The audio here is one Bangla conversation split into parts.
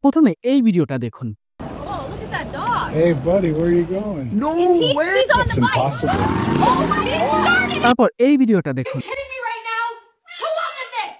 প্রথমে এই ভিডিওটা দেখুন। Whoa, look at that dog. Hey, buddy, where are you going? No way. He's on It's the bike. impossible. Oh my, he's starting. তারপর এই ভিডিওটা দেখুন। Kidding me right now? Who wanted this?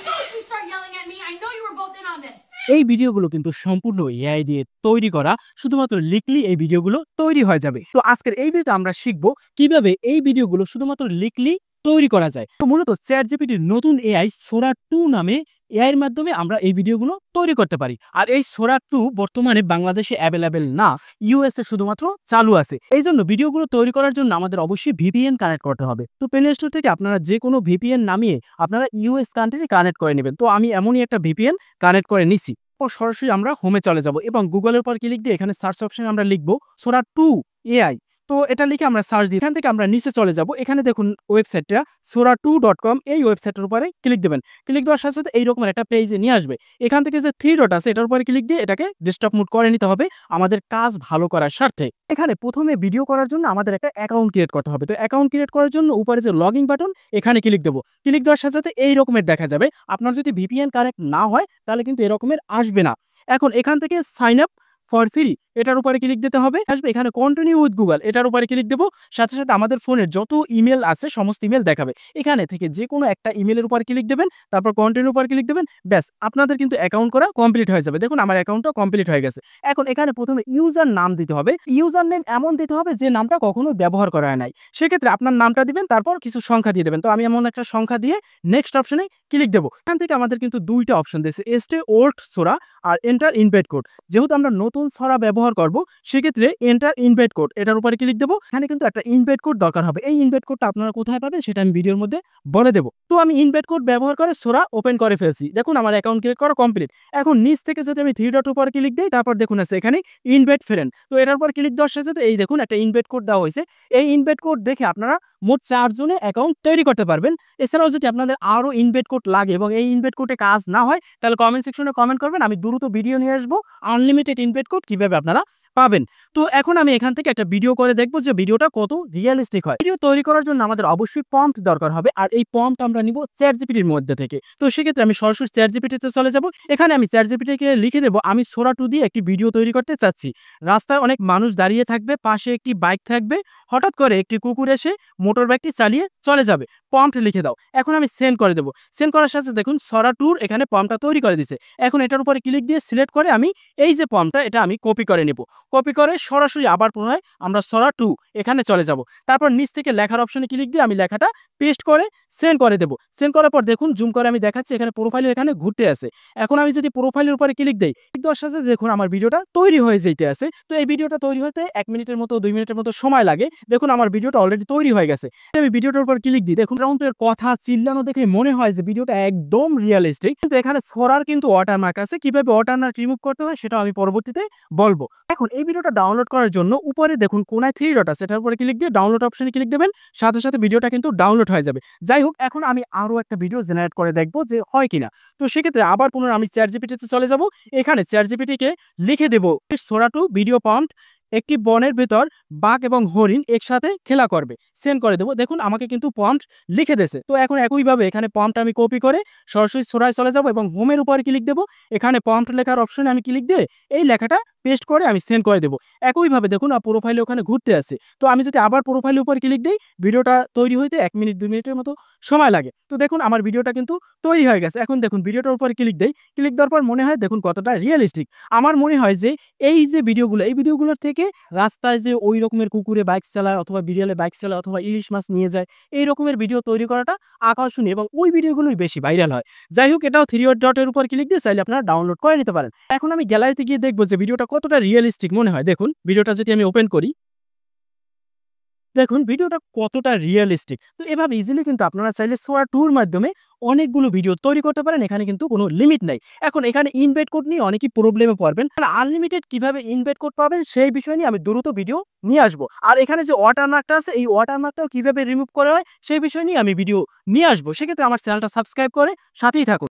Don't you start yelling at me. I know you were both in on this. এই ভিডিওগুলো কিন্তু সম্পূর্ণ এআই দিয়ে তৈরি করা, শুধুমাত্র লিখলি এই ভিডিওগুলো তৈরি হয়ে যাবে। তো আজকের এই ভিডিওতে আমরা শিখবো কিভাবে এই ভিডিওগুলো শুধুমাত্র লিখলি তৈরি করা যায়। তো মূলত চ্যাটজিপিটির নতুন এআই সোরা 2 নামে এআই এর মাধ্যমে আমরা এই ভিডিওগুলো তৈরি করতে পারি। আর এই সোরা 2 বর্তমানে বাংলাদেশে অ্যাভেলেবেল না, ইউএসএ শুধুমাত্র চালু আছে। এই জন্য ভিডিওগুলো তৈরি করার জন্য আমাদের অবশ্যই ভিপিএন কানেক্ট করতে হবে। তো প্লে স্টোর থেকে আপনারা যে কোনো ভিপিএন নামিয়ে আপনারা ইউএস কান্ট্রি কানেক্ট করে নেবেন। তো আমি এমনই একটা ভিপিএন কানেক্ট করে নিছি। সরাসরি আমরা হোমে চলে যাব এবং গুগলের পর ক্লিক দিয়ে এখানে সার্চ অপশনে আমরা লিখবো সোরা 2 এআই। তো এটা লিখে আমরা সার্চ দিই। এখান থেকে আমরা নিচে চলে যাব। এখানে দেখুন ওয়েবসাইটটা sora2.com, এই ওয়েবসাইটের উপরে ক্লিক দেবেন। ক্লিক দেওয়ার সাথে সাথে এইরকম একটা পেজে নিয়ে আসবে। এখান থেকে যে 3 ডট আছে এটার উপরে ক্লিক দিয়ে এটাকে ডেস্কটপ মোড করে নিতে হবে আমাদের কাজ ভালো করার স্বার্থে। এখানে প্রথমে ভিডিও করার জন্য আমাদের একটা অ্যাকাউন্ট ক্রিয়েট করতে হবে। তো অ্যাকাউন্ট ক্রিয়েট করার জন্য উপরে যে লগইন বাটন এখানে ক্লিক দেবো। ক্লিক দেওয়ার সাথে সাথে এই রকমের দেখা যাবে। আপনার যদি ভিপিএন কানেক্ট না হয় তাহলে কিন্তু এরকমের আসবে না। এখন এখান থেকে সাইন আপ ফর ফ্রি এটার উপরে ক্লিক দিতে হবে। আসবে এখানে কন্টিনিউ উইথ গুগল এটার উপরে ক্লিক দেবো। সাথে সাথে আমাদের ফোনের যত ইমেল আছে সমস্ত ইমেল দেখাবে। এখানে থেকে যে কোনো একটা ইমেলের উপর ক্লিক দেবেন, তারপর কন্টিনিউর উপর ক্লিক দেবেন। ব্যাস, আপনাদের কিন্তু অ্যাকাউন্ট করা কমপ্লিট হয়ে যাবে। দেখুন আমার অ্যাকাউন্টটা কমপ্লিট হয়ে গেছে। এখন এখানে প্রথমে ইউজার নাম দিতে হবে। ইউজার নেম এমন দিতে হবে যে নামটা কখনো ব্যবহার করা হয় নাই। সেক্ষেত্রে আপনার নামটা দিবেন, তারপর কিছু সংখ্যা দিয়ে দেবেন। তো আমি এমন একটা সংখ্যা দিয়ে নেক্সট অপশনে ক্লিক দেবো। এখান থেকে আমাদের কিন্তু দুইটা অপশন দিয়েছে, স্টে ওল্ড সোরা আর এন্টার ইনভাইট কোড। যেহেতু আমরা নতুন সোরা ব্যবহার করব সেক্ষেত্রে এন্টার ইনভাইট কোড এটার উপরে ক্লিক দেবো। এখানে কিন্তু একটা ইনভাইট কোড দরকার হবে। এই ইনভাইট কোডটা আপনারা কোথায় পাবেন সেটা আমি ভিডিওর মধ্যে বলে দেবো। তো আমি ইনভাইট কোড ব্যবহার করে সোরা ওপেন করে ফেলছি। দেখুন আমার অ্যাকাউন্ট ক্রিয়েট করা কমপ্লিট। এখন নিচ থেকে যদি আমি 3 ডট উপরে ক্লিক দিই, তারপর দেখুন আছে এখানে ইনভাইট ফ্রেন্ড। তো এটার উপর ক্লিক দেওয়ার সাথে এই দেখুন একটা ইনভাইট কোড দেওয়া হয়েছে। এই ইনভাইট কোড দেখে আপনারা মোট 4 জনে অ্যাকাউন্ট তৈরি করতে পারবেন। এছাড়াও যদি আপনাদের আরও ইনভাইট কোড লাগে এবং এই ইনভাইট কোডে কাজ না হয় তাহলে কমেন্ট সেকশনে কমেন্ট করবেন। আমি দ্রুত ভিডিও নিয়ে আসবো আনলিমিটেড ইনভাইট কোড কিভাবে আপনারা পাবেন। তো এখন আমি এখান থেকে একটা ভিডিও করে দেখবো যে ভিডিওটা কত রিয়েলিস্টিক হয়। ভিডিও তৈরি করার জন্য আমাদের অবশ্যই প্রম্পট দরকার হবে, আর এই প্রম্পট আমরা নিব চ্যাটজিপিটির মধ্যে থেকে। তো সেক্ষেত্রে আমি সরাসরি চ্যাটজিপিটিতে চলে যাব। এখানে আমি চ্যাটজিপিটিকে লিখে দেবো আমি সোরা 2 দিয়ে একটি ভিডিও তৈরি করতে চাচ্ছি। রাস্তায় অনেক মানুষ দাঁড়িয়ে থাকবে, পাশে একটি বাইক থাকবে, হঠাৎ করে একটি কুকুর এসে মোটর বাইকটি চালিয়ে চলে যাবে। প্রম্পট লিখে দাও। এখন আমি সেন্ড করে দেবো। সেন্ড করার সাথে দেখুন সোরা 2 এখানে প্রম্পটটা তৈরি করে দিয়েছে। এখন এটার উপরে ক্লিক দিয়ে সিলেক্ট করে আমি এই যে প্রম্পটটা এটা আমি কপি করে নেব। কপি করে সরাসরি আবার পুনরায় আমরা সোরা 2 এখানে চলে যাব। তারপর নিচ থেকে লেখার অপশনে ক্লিক দিয়ে আমি লেখাটা পেস্ট করে সেন্ড করে দেব। সেন্ড করার পর দেখুন জুম করে আমি দেখাচ্ছি এখানে প্রোফাইলের এখানে ঘুরতে আছে। এখন আমি যদি প্রোফাইলের উপরে ক্লিক দেই, দেওয়ার সাথে দেখুন আমার ভিডিওটা তৈরি হয়ে যেতে আছে। তো এই ভিডিওটা তৈরি হতে 1 মিনিটের মতো 2 মিনিটের মতো সময় লাগে। দেখুন আমার ভিডিওটা অলরেডি তৈরি হয়ে গেছে। আমি ভিডিওটার উপর ক্লিক দিই, দেখুন রাউন্ডের কথা চিল্লানো দেখে মনে হয় যে ভিডিওটা একদম রিয়েলিস্টিক। কিন্তু এখানে সোরার কিন্তু ওয়াটারমার্ক আছে। কিভাবে ওয়াটারমার্ক রিমুভ করতে হয় সেটা আমি পরবর্তীতে বলবো। এখন এই ভিডিওটা ডাউনলোড করার জন্য উপরে দেখুন কোনায় 3 ডট আছে, এটার উপরে ক্লিক দিয়ে ডাউনলোড অপশনে ক্লিক দেবেন। সাথে সাথে ভিডিওটা কিন্তু ডাউনলোড হয়ে যাবে। যাই হোক, এখন আমি আরো একটা ভিডিও জেনারেট করে দেখবো যে হয় কিনা। তো সেক্ষেত্রে আবার পুনরায় আমি চ্যাটজিপিটিতে চলে যাব। এখানে চ্যাটজিপিটিকে লিখে দেবো সোরা 2 ভিডিও প্রম্পট একটি বনের ভেতর বাঘ এবং হরিণ একসাথে খেলা করবে। সেন্ড করে দেবো। দেখুন আমাকে কিন্তু প্রম্পট লিখে দিয়েছে। তো এখন একইভাবে এখানে প্রম্পট আমি কপি করে সরাসরি সোরায় চলে যাব এবং হোমের উপরে ক্লিক দেবো। এখানে প্রম্পট লেখার অপশনে আমি ক্লিক দিয়ে এই লেখাটা পেস্ট করে আমি সেন্ড করে দেবো। একইভাবে দেখুন প্রোফাইলে ওখানে ঘুরতে আছে। তো আমি যদি আবার প্রোফাইলের উপর ক্লিক দিই, ভিডিওটা তৈরি হইতে 1 মিনিট 2 মিনিটের মতো সময় লাগে। তো দেখুন আমার ভিডিওটা কিন্তু তৈরি হয়ে গেছে। এখন দেখুন ভিডিওটার উপরে ক্লিক দেই। ক্লিক দেওয়ার পর মনে হয় দেখুন কতটা রিয়েলিস্টিক। আমার মনে হয় যে এই যে ভিডিওগুলো, এই ভিডিওগুলোর থেকে রাস্তায় যে ওই রকমের কুকুরে বাইক চালায় অথবা বিড়ালে বাইক চালায় অথবা ইলিশ মাছ নিয়ে যায়, এই রকমের ভিডিও তৈরি করাটা আকর্ষণীয় এবং ওই ভিডিওগুলোই বেশি ভাইরাল হয়। যাই হোক, এটাও 3 ডটের উপর ক্লিক দিয়ে চাইলে আপনারা ডাউনলোড করে নিতে পারেন। এখন আমি গ্যালারিতে গিয়ে দেখবো যে ভিডিওটা কতটা রিয়েলিস্টিক মনে হয়। দেখুন ভিডিওটা যদি আমি ওপেন করি, দেখুন ভিডিওটা কতটা রিয়েলিস্টিক। তো এভাবে ইজিলি কিন্তু আপনারা চাইলে সোরা 2 এর মাধ্যমে অনেকগুলো ভিডিও তৈরি করতে পারেন। এখানে কিন্তু কোনো লিমিট নাই। এখন এখানে ইনভাইট কোড নিয়ে অনেকেই প্রবলেমে পড়বেন। আনলিমিটেড কিভাবে ইনভাইট কোড পাবেন সেই বিষয় নিয়ে আমি দ্রুত ভিডিও নিয়ে আসবো। আর এখানে যে ওয়াটারমার্কটা আছে এই ওয়াটারমার্কটাও কিভাবে রিমুভ করা হয় সেই বিষয় নিয়ে আমি ভিডিও নিয়ে আসবো। সেক্ষেত্রে আমার চ্যানেলটা সাবস্ক্রাইব করে সাথেই থাকুন।